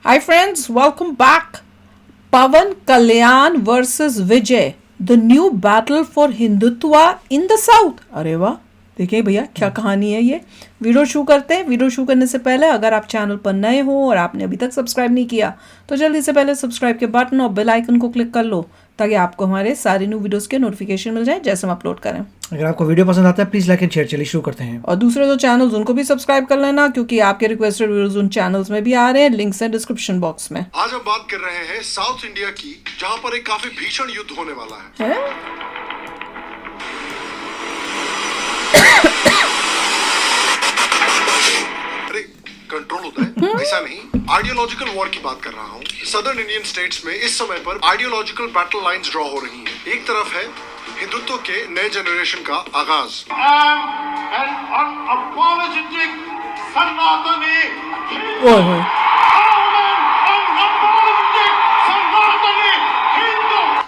Hi friends, welcome back. Pavan Kalyan versus Vijay, the new battle for Hindutva in the South. अरे वाह, देखिए भैया क्या कहानी है ये। वीडियो शुरू करते हैं। वीडियो शुरू करने से पहले अगर आप चैनल पर नए हो और आपने अभी तक सब्सक्राइब नहीं किया तो जल्दी से पहले सब्सक्राइब के बटन और बेल आइकन को क्लिक कर लो ताकि आपको हमारे सारे न्यू वीडियोस के नोटिफिकेशन मिल जाए जैसे हम अपलोड करें। अगर आपको वीडियो पसंद आता है प्लीज लाइक एंड शेयर। चलिए शुरू करते हैं। और दूसरे दो चैनल्स उनको भी सब्सक्राइब कर लेना क्योंकि आपके रिक्वेस्टेड वीडियोस उन चैनल्स में भी आ रहे हैं। लिंक्स है डिस्क्रिप्शन बॉक्स में। आज हम बात कर रहे हैं साउथ इंडिया की, जहां पर एक काफी भीषण युद्ध होने वाला है? अरे कंट्रोल होता है, ऐसा नहीं। आइडियोलॉजिकल वॉर की बात कर रहा हूँ। सदर्न इंडियन स्टेट्स में इस समय पर आइडियोलॉजिकल बैटल लाइंस ड्रॉ हो रही हैं। एक तरफ है हिंदुत्व के नए जनरेशन का आगाज।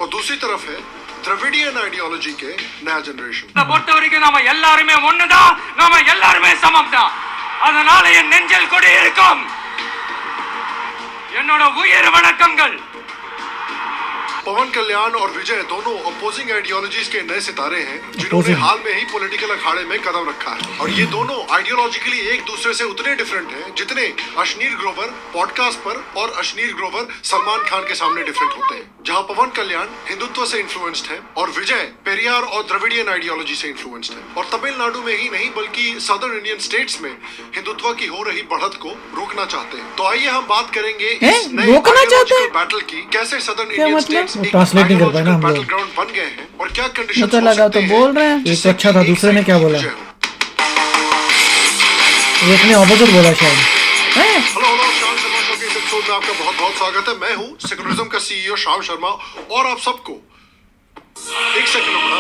और दूसरी तरफ है द्रविडियन आइडियोलॉजी के नया जनरेशन। பொறுத்தவரைக்கும் நாம எல்லாரும் ஒண்ணுதான், நாம எல்லாரும் சமம்தான். அதனால என் நெஞ்சில் கொடி இருக்கும். என்னோட உயிர் வணக்கங்கள்। पवन कल्याण और विजय दोनों अपोजिंग आइडियोलॉजीज के नए सितारे हैं जिन्होंने हाल में ही पॉलिटिकल अखाड़े में कदम रखा है। और ये दोनों आइडियोलॉजिकली एक दूसरे से उतने डिफरेंट हैं जितने अश्नीर ग्रोवर पॉडकास्ट पर और अश्नीर ग्रोवर सलमान खान के सामने डिफरेंट होते हैं। जहां पवन कल्याण हिंदुत्व से इन्फ्लुएंस्ड है और विजय पेरियार और द्रविडियन आइडियोलॉजी से इन्फ्लुएंस्ड है। और तमिलनाडु में ही नहीं बल्कि सदर्न इंडियन स्टेट्स में हिंदुत्व की हो रही बढ़त को रोकना चाहते हैं। तो आइए हम बात करेंगे इस नए आइडियोलॉजिकल बैटल की, कैसे सदर्न इंडियन स्टेट्स ट्रांसलेट नहीं कर पाए ना हम लोग। ग्राउंड बन गए हैं और क्या कंडीशन तो लगा तो बोल रहे हैं। एक तो अच्छा था, दूसरे ने क्या बोला? एक ने ऑपोजिट बोला शायद। हेलो श्याम शर्मा शो के इस एपिसोड में आपका बहुत बहुत स्वागत है। मैं हूँ सेकुलरिज्म का सीईओ श्याम शर्मा और आप सबको एक सेकंड रुकना।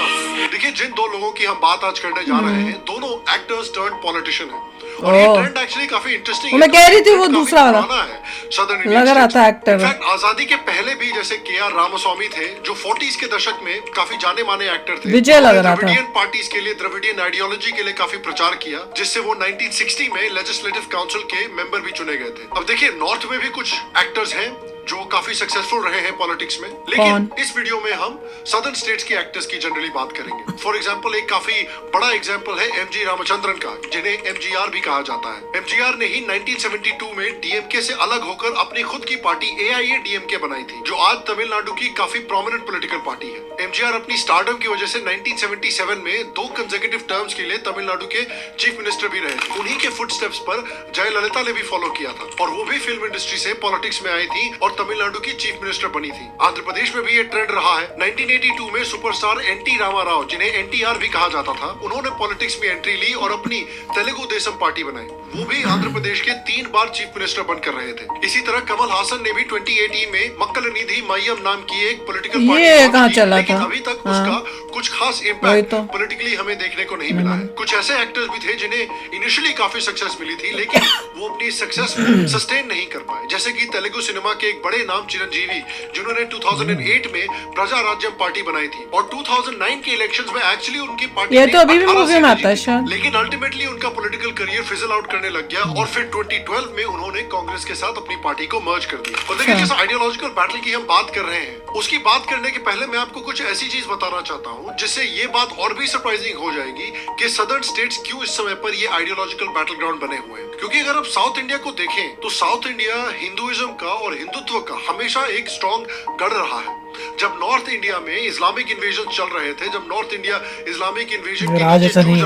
देखिए, जिन दो लोगों की हम बात आज करने जा रहे हैं दोनों एक्टर्स टर्न्ड पॉलिटिशियन हैं। और ये ट्रेंड एक्चुअली काफी इंटरेस्टिंग है। मैं कह रही थी वो दूसरा वाला है सदर्न लग रहा था एक्टर। इनफैक्ट आजादी के पहले भी जैसे के.आर. रामास्वामी थे जो 40s के दशक में काफी जाने माने एक्टर थे। विजय लग रहा था। द्रविडियन पार्टीज के लिए, द्रविडियन आइडियोलॉजी के लिए काफी प्रचार किया जिससे वो 1960 में लेजिस्लेटिव काउंसिल के मेंबर भी चुने गए थे। अब देखिए, नॉर्थ में भी कुछ एक्टर्स हैं जो काफी सक्सेसफुल रहे हैं पॉलिटिक्स में, लेकिन इस वीडियो में हम सदर्न स्टेट्स के एक्टर्स की जनरली बात करेंगे। फॉर एग्जांपल, एक काफी बड़ा एग्जांपल है एमजी रामचंद्रन का, जिन्हें एमजीआर भी कहा जाता है। एमजीआर ने ही 1972 में डीएमके से अलग होकर अपनी खुद की पार्टी एआईएडीएमके बनाई थी, जो आज तमिलनाडु की काफी प्रोमिनेंट पॉलिटिकल पार्टी है। एमजीआर अपनी स्टारडम की वजह से 1977 में 2 कंसेक्यूटिव टर्म्स के लिए तमिलनाडु के चीफ मिनिस्टर भी रहे थे। उन्हीं के फुटस्टेप्स पर जयललिता ने भी फॉलो किया था और वो भी फिल्म इंडस्ट्री से पॉलिटिक्स में आई थी और तमिलनाडु की चीफ मिनिस्टर बनी थी। आंध्र प्रदेश में भी ये ट्रेंड रहा है। 1982 में सुपरस्टार एनटी रामाराव, जिन्हें एनटीआर भी कहा जाता था, उन्होंने पॉलिटिक्स में एंट्री ली और अपनी तेलुगु देशम पार्टी बनाई। वो भी आंध्र प्रदेश के 3 बार चीफ मिनिस्टर बनकर रहे थे। इसी तरह कमल हासन ने भी 2018 में मक्कलनिधि मय्यम नाम की एक पॉलिटिकल पार्टी, लेकिन अभी तक उसका कुछ खास इम्पैक्ट पॉलिटिकली हमें देखने को नहीं मिला है। कुछ ऐसे एक्टर्स भी थे जिन्हें इनिशियली काफी सक्सेस मिली थी लेकिन वो अपनी सक्सेस को सस्टेन नहीं कर पाए, जैसे कि तेलुगु सिनेमा के एक बड़े नाम चिरंजीवी, जिन्होंने 2008 में प्रजा राज्यम पार्टी बनाई थी और 2009 के इलेक्शंस में एक्चुअली उनकी पार्टी ये तो अभी भी मूवी में आता है शायद, लेकिन अल्टीमेटली उनका पॉलिटिकल करियर फिजल आउट करने लग गया और फिर 2012 में उन्होंने कांग्रेस के साथ अपनी पार्टी को मर्ज कर दिया। और देखिए, जिस आइडियोलॉजिकल बैटल की हम बात कर रहे हैं उसकी बात करने के पहले मैं आपको कुछ ऐसी चीज बताना चाहता हूँ जिससे ये बात और भी सरप्राइजिंग हो जाएगी कि सदर्न स्टेट्स क्यों इस समय पर ये आइडियोलॉजिकल बैटल ग्राउंड बने हुए हैं। क्योंकि अगर आप साउथ इंडिया को देखें तो साउथ इंडिया हिंदुइज्म का और हिंदुत्व का हमेशा एक स्ट्रॉन्ग गढ़ रहा है। जब नॉर्थ इंडिया में इस्लामिक इन्वेजन चल रहे थे, जब नॉर्थ इंडिया इस्लामिक इन्वेजन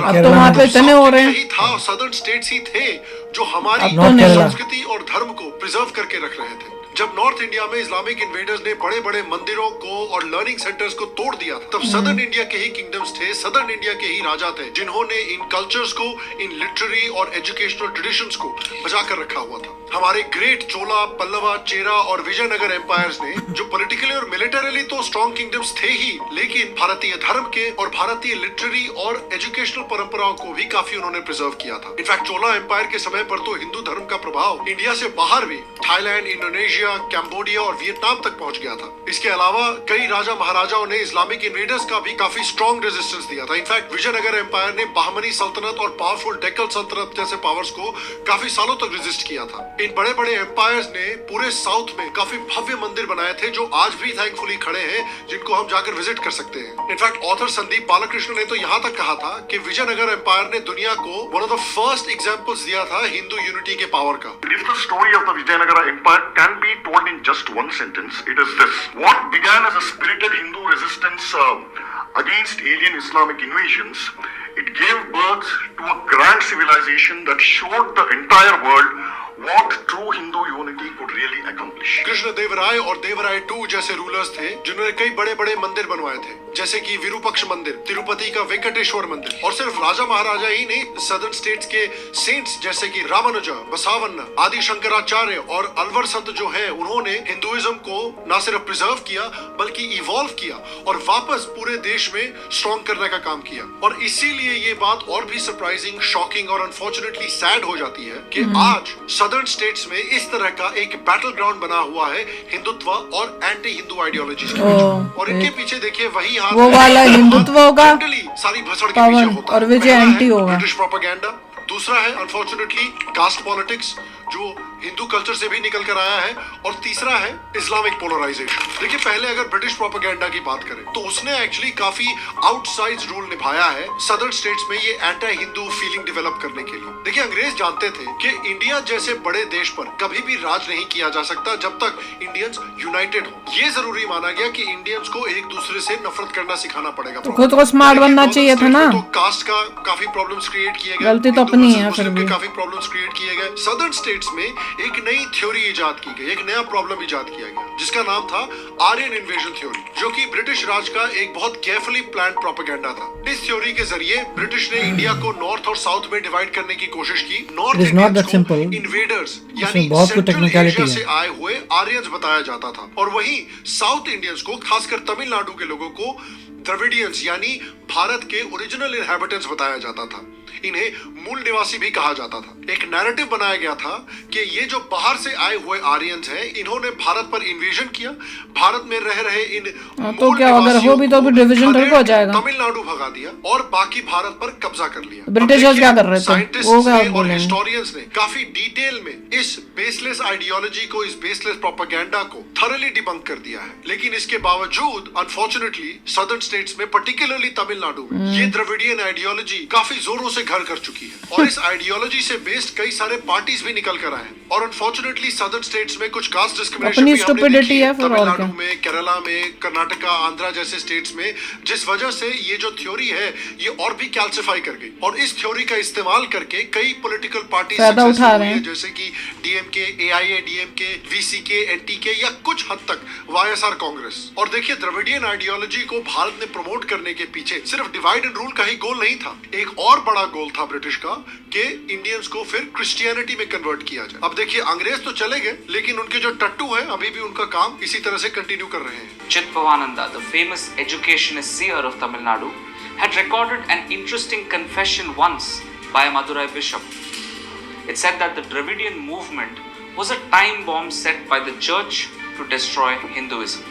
अब तो वहाँ पे इतने हो रहे हैं, था सदर्न स्टेट्स ही थे जो हमारी संस्कृति और धर्म को प्रिजर्व करके रख रहे थे। जब नॉर्थ इंडिया में इस्लामिक इन्वेडर्स ने बड़े बड़े मंदिरों को और लर्निंग सेंटर्स को तोड़ दिया था, तब सदर्न इंडिया के ही किंगडम्स थे, सदर्न इंडिया के ही राजा थे जिन्होंने इन कल्चर्स को, इन लिटरेरी और एजुकेशनल ट्रेडिशंस को बचा कर रखा हुआ था। हमारे ग्रेट चोला, पल्लवा, चेरा और विजयनगर एम्पायर्स ने, जो पॉलिटिकली और मिलिटरीली तो स्ट्रॉन्ग किंगडम्स थे ही, लेकिन भारतीय धर्म के और भारतीय लिटरेरी और एजुकेशनल परंपराओं को भी काफी उन्होंने प्रिजर्व किया था। इनफैक्ट चोला एम्पायर के समय पर तो हिंदू धर्म का प्रभाव इंडिया से बाहर भी, थाईलैंड, इंडोनेशिया, कंबोडिया, कैम्बोडिया और वियतनाम तक पहुंच गया था। इसके अलावा कई राजा महाराजाओं ने इस्लामिक इन्वेडर्स का भी काफी स्ट्रॉन्ग रेजिस्टेंस दिया था। इनफैक्ट विजयनगर एम्पायर ने बहमनी सल्तनत और पावरफुल डेक्कन सल्तनत जैसे पावर्स को काफी सालों तक रेजिस्ट किया था। इन बड़े बड़े एम्पायर्स ने पूरे साउथ में काफी भव्य मंदिर बनाए थे जो आज भी थैंकफुली खड़े हैं, जिनको हम जाकर विजिट कर सकते हैं। इनफैक्ट ऑथर संदीप बालकृष्ण ने तो यहाँ तक कहा था कि विजयनगर एम्पायर ने दुनिया को one of the first examples दिया था हिंदू यूनिटी के पावर का। If the story of the Vijayanagara Empire can be told in just one sentence, it is this: what began as a spirited Hindu resistance against alien Islamic invasions, it gave birth to a grand civilization that showed the entire world what true Hindu unity could really accomplish. Krishna Deva Raya और Devaraya II जैसे rulers थे जिन्होंने कई बड़े बड़े मंदिर बनवाए थे, जैसे कि विरूपक्ष मंदिर, तिरुपति का वेंकटेश्वर मंदिर। और सिर्फ राजा महाराजा ही नहीं, सदर्न स्टेट्स के सेंट्स जैसे कि रामानुजा, बसावन्ना, आदि शंकराचार्य और अलवर संत जो हैं, उन्होंने हिंदुइज्म को न सिर्फ प्रिजर्व किया बल्कि इवॉल्व किया और वापस पूरे देश में स्ट्रॉन्ग करने का काम किया। और इसीलिए ये बात और भी सरप्राइजिंग, शॉकिंग और अनफॉर्चुनेटली सैड हो जाती है कि आज सदर्न स्टेट्स में इस तरह का एक बैटल ग्राउंड बना हुआ है हिंदुत्व और एंटी हिंदू आइडियोलॉजीज के बीच। और इनके पीछे देखिए वही हाथ वो वाला हिंदुत्व होगा, सारी भसड़ के पीछे होता है। और विजय एंटी होगा। British propaganda. दूसरा है अनफॉर्चुनेटली कास्ट पॉलिटिक्स, जो हिंदू कल्चर से भी निकल कर आया है। और तीसरा है इस्लामिक पोलराइजेशन। देखिए पहले अगर ब्रिटिश प्रोपेगेंडा की बात करें तो उसने एक्चुअली काफी आउटसाइड रोल निभाया है सदर्न स्टेट्स में ये एंटी हिंदू फीलिंग डेवलप करने के लिए। देखिए अंग्रेज जानते थे कि इंडिया जैसे बड़े देश पर कभी भी राज नहीं किया जा सकता जब तक इंडियंस यूनाइटेड हो। ये जरूरी माना गया कि इंडियंस को एक दूसरे से नफरत करना सिखाना पड़ेगा। तो खुद को स्मार्ट बनना चाहिए था ना। तो कास्ट का काफी प्रॉब्लम्स क्रिएट किए गए, गलती तो अपनी है फिर भी। काफी प्रॉब्लम्स क्रिएट किए गए। सदर्न स्टेट्स में एक नई थ्योरी इजाद की गई, एक नया प्रॉब्लम इजाद किया गया जिसका नाम था आर्यन इन्वेजन थ्योरी, जो कि ब्रिटिश राज का एक बहुत केयरफुली प्लान्ड प्रोपेगेंडा था। इस थ्योरी के जरिए ब्रिटिश ने इंडिया को नॉर्थ और साउथ में डिवाइड करने की कोशिश की। नॉर्थ इंडियंस को इन्वेडर्स यानी सेंट्रल एशिया से आए हुए आर्यंस बताया जाता था, और वहीं साउथ इंडियंस को, खासकर तमिलनाडु के लोगों को द्रविडियंस यानी भारत के ओरिजिनल इनहैबिटेंट्स बताया जाता था। इन्हें मूल निवासी भी कहा जाता था। एक नैरेटिव बनाया गया था कि ये जो बाहर से आए हुए आर्यंस हैं, इन्होंने भारत पर इन्वेजन किया, भारत में रह रहे इन तो क्या अगर हो भी तो डिवीजन थोड़ी हो जाएगा। तमिलनाडु भगा दिया और बाकी भारत पर कब्जा कर लिया। ब्रिटिशर्स क्या कर रहे थे? वो क्या साइंटिस्ट और हिस्टोरियंस ने काफी डिटेल में इस बेसलेस आइडियोलॉजी को, इस बेसलेस प्रोपेगेंडा को थॉरली डिबंक कर दिया है। लेकिन इसके बावजूद अनफॉर्चुनेटली सदर्न स्टेट्स में, पर्टिकुलरली तमिलनाडु में, ये द्रविडियन आइडियोलॉजी काफी जोरों से घर कर चुकी है और इस आइडियोलॉजी से बेस्ड कई सारे पार्टीज भी निकल कर आए हैं। और अनफॉर्चुनेटली सदर्न स्टेट्स में कुछ कास्ट डिस्क्रिमिनेशन भी हमने देखी है, तमिलनाडु में, केरला में, कर्नाटका, आंध्रा जैसे स्टेट्स में, जिस वजह से ये जो थ्योरी है ये और भी कैल्सिफाई कर गई। और इस थ्योरी का इस्तेमाल करके कई पॉलिटिकल पार्टी सक्सेसफुल हुई है, जैसे कि डीएमके, एआईएडीएमके, वीसीके, एनटीके या कुछ हद तक वाईएसआर कांग्रेस। और देखिए द्रविडियन आइडियोलॉजी को भारत ने प्रमोट करने के पीछे सिर्फ डिवाइड एंड रूल का ही गोल नहीं था, एक और बड़ा गोल था ब्रिटिश का कि इंडियंस को फिर क्रिश्चियनिटी में कन्वर्ट किया जाए। अब देखिए अंग्रेज तो चले गए, लेकिन उनके जो टट्टू हैं अभी भी उनका काम इसी तरह से कंटिन्यू कर रहे हैं। Chitpavananda, the famous educationist seer of Tamil Nadu, had recorded an interesting confession once by a Madurai bishop. It said that the Dravidian movement was a time bomb set by the church to destroy Hinduism.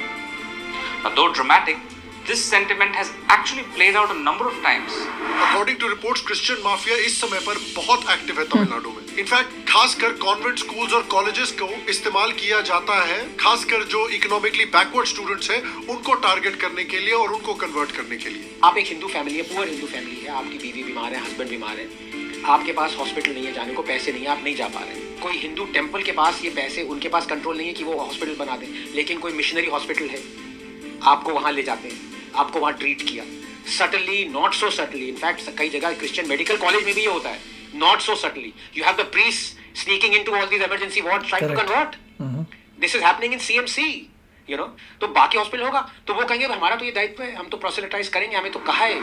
Now, though dramatic, this sentiment has actually played out a number of times. According to reports, Christian mafia इस समय पर बहुत active है तमिलनाडु में। In fact खासकर convent schools और colleges को इस्तेमाल किया जाता है, खासकर जो इकोनॉमिकली बैकवर्ड स्टूडेंट्स हैं उनको टारगेट करने के लिए और उनको कन्वर्ट करने के लिए। आप एक हिंदू फैमिली है, पुअर हिंदू फैमिली है, आपकी बीवी बीमार है, हस्बैंड बीमार है, आपके पास हॉस्पिटल नहीं है, जाने को पैसे नहीं है, आप नहीं जा पा रहे। कोई हिंदू टेम्पल के पास ये पैसे, उनके पास कंट्रोल नहीं है कि वो हॉस्पिटल बना दें, लेकिन कोई मिशनरी हॉस्पिटल है, आपको वहाँ ले जाते हैं, आपको वहाँ ट्रीट किया, suddenly, not so suddenly. In fact कई जगह क्रिश्चियन मेडिकल कॉलेज में भी ये होता है, not so suddenly. You have the priest sneaking into all these emergency wards trying to convert. This is happening in CMC. You know. तो बाकी hospital होगा तो वो कहेंगे हमारा तो ये दायित्व है, हम तो प्रोसेलिटाइज करेंगे, हमें तो कहा है।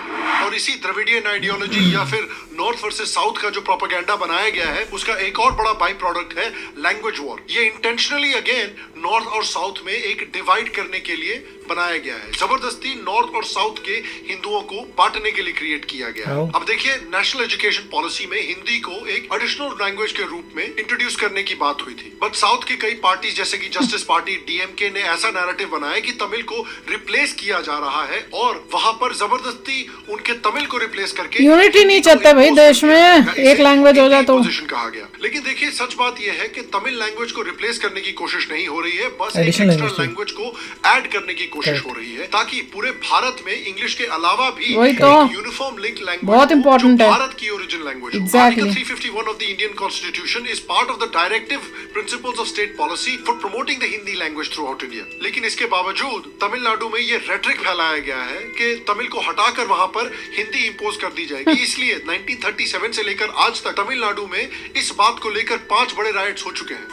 और इसी द्रविडियन आइडियोलॉजी या फिर नॉर्थ वर्सेस साउथ का जो प्रोपेगेंडा बनाया गया है, उसका एक और बड़ा बाई प्रोडक्ट है लैंग्वेज वॉर। ये इंटेंशनली अगेन नॉर्थ और साउथ में एक डिवाइड करने के लिए बनाया गया है। जबरदस्ती नॉर्थ और साउथ के हिंदुओं को बांटने के लिए क्रिएट किया गया है। अब देखिए, नेशनल एजुकेशन पॉलिसी में हिंदी को एक एडिशनल लैंग्वेज के रूप में इंट्रोड्यूस करने की बात हुई थी, बट साउथ के कई पार्टी जैसे कि जस्टिस पार्टी डीएमके ने ऐसा नैरेटिव बनाया कि तमिल को रिप्लेस किया जा रहा है और वहां पर जबरदस्ती उनके तमिल को रिप्लेस करके यूनिटी नहीं चाहते भाई देश में, एक लैंग्वेज हो जाए तो पोजीशन कहा गया। लेकिन देखिए, सच बात यह है कि तमिल लैंग्वेज को रिप्लेस करने की कोशिश नहीं हो रही है, बस एक एक्स्ट्रा लैंग्वेज को ऐड करने की कोशिश हो रही है ताकि पूरे भारत में इंग्लिश के अलावा भी यूनिफॉर्म लिंक लैंग्वेज बहुत इंपॉर्टेंट है, भारत की origin language. Article 351 of the Indian constitution is part of the directive principles of state policy for promoting the Hindi language through out India. लेकिन इसके बावजूद तमिलनाडु में ये रेटरिक फैलाया गया है कि तमिल को हटाकर वहां पर हिंदी इंपोज कर दी जाएगी। इसलिए 1937 से लेकर आज तक तमिलनाडु में इस बात को लेकर 5 बड़े राइट्स हो चुके हैं।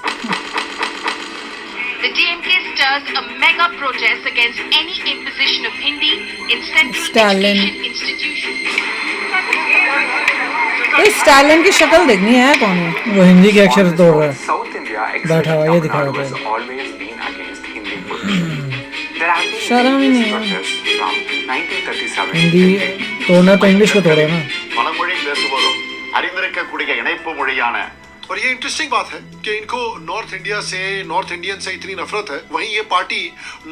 The DMK stirs a mega protest against any imposition of Hindi in central Stalin. education institutions. इस स्टालिन की शक्ल देखनी है कौन है? वो हिंदी के अक्षर तोड़ रहा है, South India, बैठा हुआ, ये दिखा रहा has है। always been against Hindi position. There have been शर्म ही नहीं है। protests from 1937 हिंदी तोड़ना तो इंग्लिश को तोड़ो ना। மனமொழி பேசுவதும் அறிந்திருக்கக்கூடிய இணைப்பு மொழியான और ये इंटरेस्टिंग बात है कि इनको नॉर्थ इंडियन से इतनी नफरत है, वहीं ये पार्टी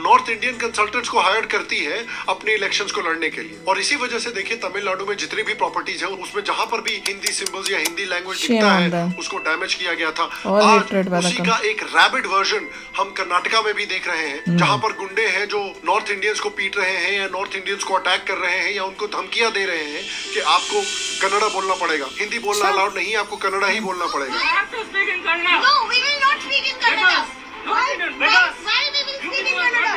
नॉर्थ इंडियन कंसल्टेंट्स को हायर करती है अपने इलेक्शंस को लड़ने के लिए। और इसी वजह से देखिए, तमिलनाडु में जितनी भी प्रॉपर्टीज है उसमें जहां पर भी हिंदी सिंबल्स या हिंदी लैंग्वेज दिखता है उसको डैमेज किया गया था। आज उसी का एक रैबिड वर्जन हम कर्नाटका में भी देख रहे हैं, जहां पर गुंडे हैं जो नॉर्थ इंडियंस को पीट रहे हैं या नॉर्थ इंडियंस को अटैक कर रहे हैं या उनको धमकियां दे रहे हैं कि आपको कन्नड़ा बोलना पड़ेगा, हिंदी बोलना अलाउड नहीं, आपको कन्नड़ा ही बोलना पड़ेगा। No, we will not speak in Kannada. Why we will speak in Kannada?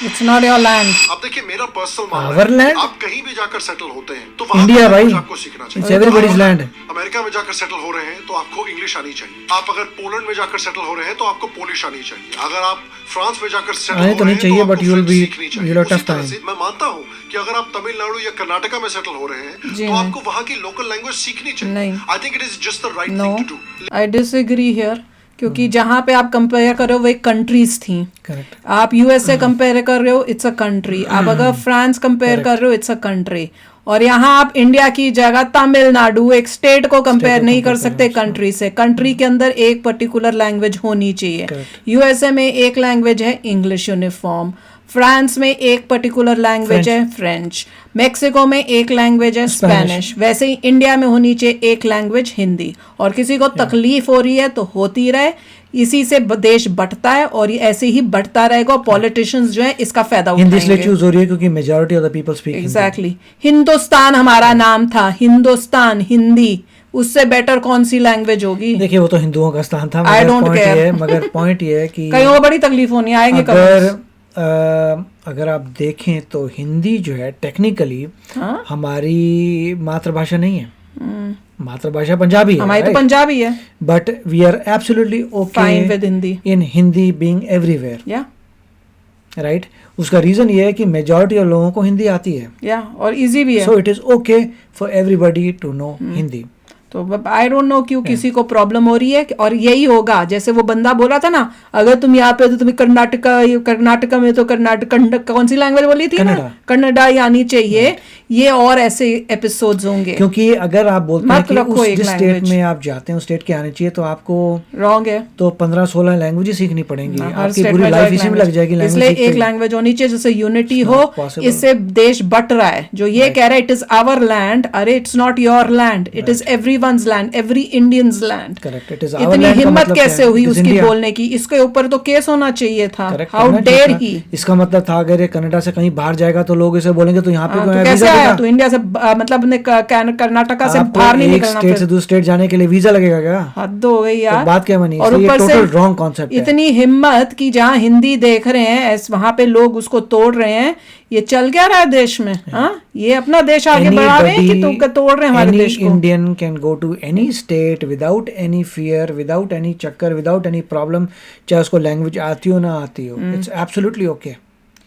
It's not your land. अब देखिए, मेरा पर्सनल मानना Our है, land? आप कहीं भी जाकर सेटल होते हैं तो वहाँ इंडिया पर भाई, इंग्लिश आपको सीखना It's चाहिए। everybody's land. अमेरिका में जाकर सेटल हो रहे हैं तो आपको इंग्लिश आनी चाहिए। आप अगर पोलैंड में जाकर सेटल हो रहे हैं तो आपको पोलिश आनी चाहिए। अगर आप फ्रांस में जाकर सेटल आने हो तो रहे नहीं हैं चाहिए, तो but आपको you will फ्रेंच be- सीखनी चाहिए। you will have उसी tough तरह time. से मैं मानता हूँ कि अगर आप तमिलनाडु या कर्नाटका में सेटल हो रहे हैं जी तो नहीं। आपको वहाँ की लोकल लैंग्वेज सीखनी चाहिए। नहीं। I think it is just the right no, thing to do. I disagree here, क्योंकि जहां पे आप कंपेयर कर रहे हो वो एक कंट्रीज थी। करेक्ट। आप यूएसए कंपेयर कर रहे हो, इट्स अ कंट्री। आप अगर फ्रांस कंपेयर कर रहे हो, इट्स अ कंट्री। और यहाँ आप इंडिया की जगह तमिलनाडु एक स्टेट को कंपेयर नहीं कर सकते कंट्री से। कंट्री के अंदर एक पर्टिकुलर लैंग्वेज होनी चाहिए। यूएसए में एक लैंग्वेज है इंग्लिश यूनिफॉर्म, फ्रांस में एक पर्टिकुलर लैंग्वेज है फ्रेंच, मेक्सिको में एक लैंग्वेज है स्पेनिश। वैसे ही इंडिया में होनी चाहिए एक लैंग्वेज हिंदी। और किसी को तकलीफ हो रही है तो होती रहे, इसी से देश बढ़ता है और ये ऐसे ही बढ़ता रहेगा। और पॉलिटिशियंस जो है इसका फायदा हिंदी इसलिए उठाएंगे। चूज हो रही है क्योंकि majority of the people speak exactly. Hindustan हमारा नाम था, हिंदुस्तान, हिंदी, उससे बेटर कौन सी लैंग्वेज होगी? देखिए, वो तो हिंदुओं का स्थान था। I don't point care. ये है, मगर पॉइंट ये है कि कहीं और बड़ी तकलीफ होनी आएंगे अगर आप देखें तो हिंदी जो है टेक्निकली हमारी मातृभाषा नहीं है। मातृभाषा पंजाबी है, हमारी तो पंजाबी है, but we are absolutely fine with Hindi in Hindi being everywhere, या राइट। उसका रीजन ये है कि मेजॉरिटी ऑफ लोगों को हिंदी आती है, या और इजी भी है। So it is okay for everybody to know Hindi. तो आई डोंट नो क्यों किसी को प्रॉब्लम हो रही है। और यही होगा, जैसे वो बंदा बोला था ना, अगर तुम यहाँ पे तो तुम्हें कर्नाटका में तो कर्नाटक कौन सी लैंग्वेज बोली थी ना, कन्नड़ा आनी चाहिए। ये और ऐसे एपिसोड्स होंगे, क्योंकि अगर आप बोलते हैं कि उस जिस स्टेट language। में आप जाते हैं उस स्टेट के आने चाहिए, तो आपको रॉन्ग है। तो 15-16 लैंग्वेज सीखनी पड़ेंगी, हर आपकी state पूरी में लाइफ अलग इसी में लग जाएगी। इसलिए एक लैंग्वेज होनी चाहिए जिससे यूनिटी हो। possible. इससे देश बट रहा है। जो ये कह रहा है इट इज आवर लैंड, अरे it's not your land, it is everyone's land, every Indians land. Correct, it is our इतनी लैंड। हिम्मत कैसे हुई उसकी बोलने की? इसके ऊपर तो केस होना चाहिए था। How dare he. इसका मतलब था अगर ये कनाडा से कहीं बाहर जाएगा तो लोग इसे बोलेंगे तो यहाँ पे क्यों आया? कैसे आया तू इंडिया से? मतलब अपने कर्नाटका से बाहर नहीं निकलना, स्टेट से दूसरे स्टेट जाने के लिए वीजा लगेगा क्या? हद हो गई यार। बात क्या बनी? और ऊपर से टोटल रॉन्ग कॉन्सेप्ट है। इतनी हिम्मत कि जहाँ हिंदी देख रहे हैं वहां पे लोग उसको तोड़ रहे हैं। ये चल क्या रहा है देश में? हाँ, ये अपना देश आगे बढ़ा रहे हैं कि तू तोड़ रहे हैं हमारे देश को? Indian can go to any state without any fear, without any चक्कर, without any problem, चाहे उसको लैंग्वेज आती हो ना आती हो, it's absolutely okay.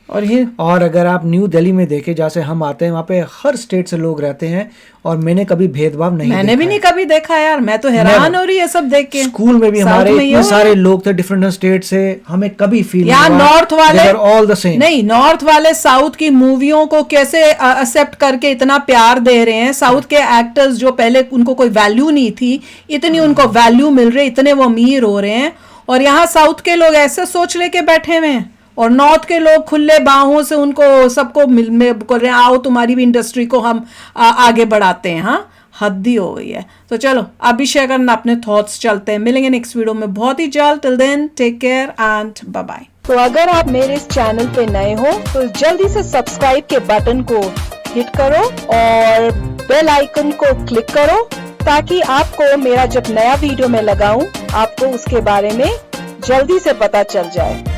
और अगर आप न्यू दिल्ली में देखें, जहाँ से हम आते हैं, वहाँ पे हर स्टेट से लोग रहते हैं और मैंने कभी भेदभाव नहीं मैंने भी नहीं कभी देखा यार, मैं तो हैरान हो रही है सब देख के। स्कूल में भी हमारे इतने सारे लोग थे डिफरेंट स्टेट से, हमें कभी फील नहीं हुआ नॉर्थ वाले ऑल द सेम। नहीं, नॉर्थ वाले साउथ की मूवियों को कैसे एक्सेप्ट करके इतना प्यार दे रहे हैं। साउथ के एक्टर्स जो पहले उनको कोई वैल्यू नहीं थी, इतनी उनको वैल्यू मिल रही, इतने वो अमीर हो रहे हैं। और यहाँ साउथ के लोग ऐसे सोच लेके बैठे हुए हैं और नॉर्थ के लोग खुले बाहों से उनको सबको बोल रहे हैं आओ तुम्हारी भी इंडस्ट्री को हम आगे बढ़ाते हैं। हाँ, हद ही हो गई है। तो चलो आप भी शेयर करना अपने थॉट्स, चलते हैं, मिलेंगे नेक्स्ट वीडियो में बहुत ही जल्द। Till then take care and bye bye. तो अगर आप मेरे इस चैनल पे नए हो तो जल्दी से सब्सक्राइब के बटन को हिट करो और बेल आइकन को क्लिक करो ताकि आपको मेरा जब नया वीडियो मैं लगाऊं आपको उसके बारे में जल्दी से पता चल जाए।